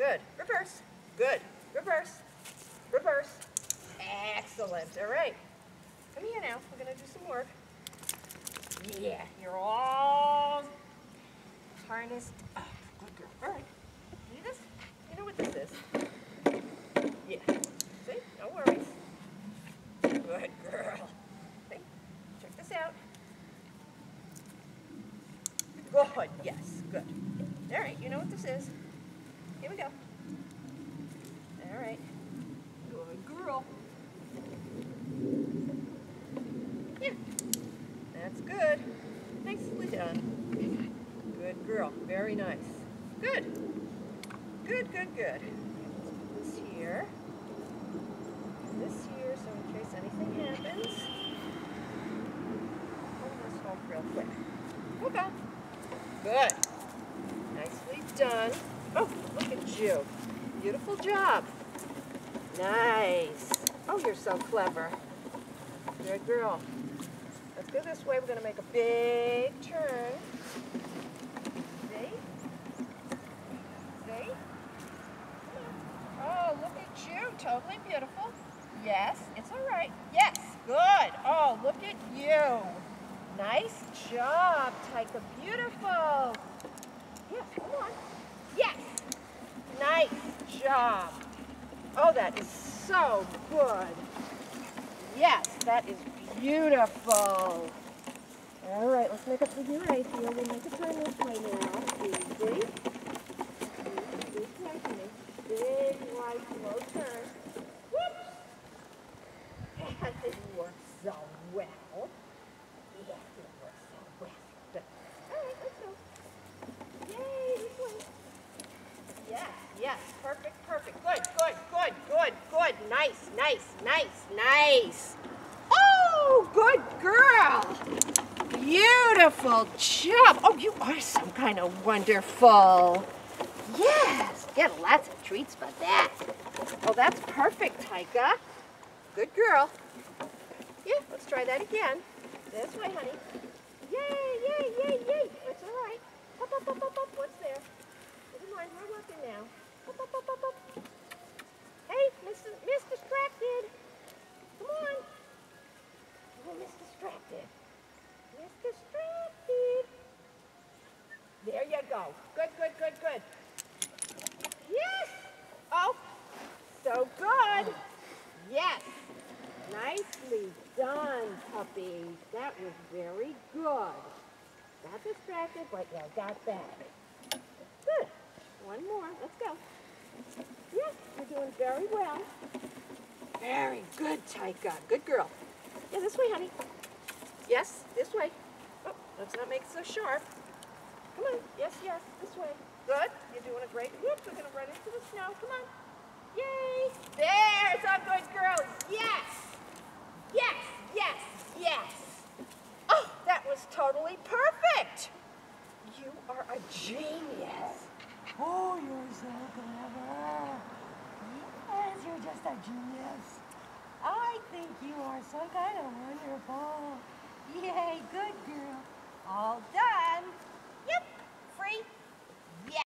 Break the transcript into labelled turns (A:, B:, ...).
A: Good. Reverse. Good. Reverse. Reverse. Excellent. All right. Come here now. We're going to do some work. Yeah, you're all harnessed up. Good girl. All right. See this? You know what this is. Yeah. See? No worries. Good girl. See? Check this out. Good. Yes. Good. All right. You know what this is. Here we go. All right. Good girl. Yeah. That's good. Nicely done. Good girl. Very nice. Good. Good, good, good. Let's put this here. And this here, so in case anything happens. Hold this home real quick. Okay. Good. Nicely done. Oh, look at you. Beautiful job. Nice. Oh, you're so clever. Good girl. Let's go this way. We're going to make a big turn. See? See? Oh, look at you. Totally beautiful. Yes, it's all right. Yes, good. Oh, look at you. Nice job, Taika. Beautiful. Yes, come on. Yes. Nice job. Oh, that is so good. Yes, that is beautiful. All right, let's make a figure eight here. We'll make a turn this way now. Easy. This way, honey. Big, wide, slow turn. Whoops. And it works so well. Yeah, it works so well. Good. All right, let's go. Yay, this way. Yes, yes, perfect, perfect. Good, good, good, good, good. Nice, nice, nice, nice. Oh, good girl. Beautiful job. Oh, you are some kind of wonderful. Yes, get lots of treats for that. Oh, that's perfect, Taika. Good girl. Yeah, let's try that again. This way, honey. Yay, yay, yay, yay. It's all right. Up, up, up, up, up. What's there? Never mind, we're working now. Up, up, up, up, up. Hey, Miss Distracted. Come on. Oh, Miss Distracted. Miss Distracted. There you go. Good, good, good, good. Yes. Oh, so good. Yes. Nicely done, puppy. That was very good. Got distracted, but you got that. Good. One more. Let's go. Yes, you're doing very well. Very good, Taika. Good girl. Yeah, this way, honey. Yes, this way. Oh, let's not make it so sharp. Come on. Yes, yes, this way. Good. You're doing a great. Whoops, we're going to run into the snow. Come on. Yay. There's a good girl. Yes. Yes, yes, yes. Oh, that was totally perfect. You are a genius. Oh, you're so clever. Yes, you're just a genius. I think you are so kind of wonderful. Yay, good girl. All done.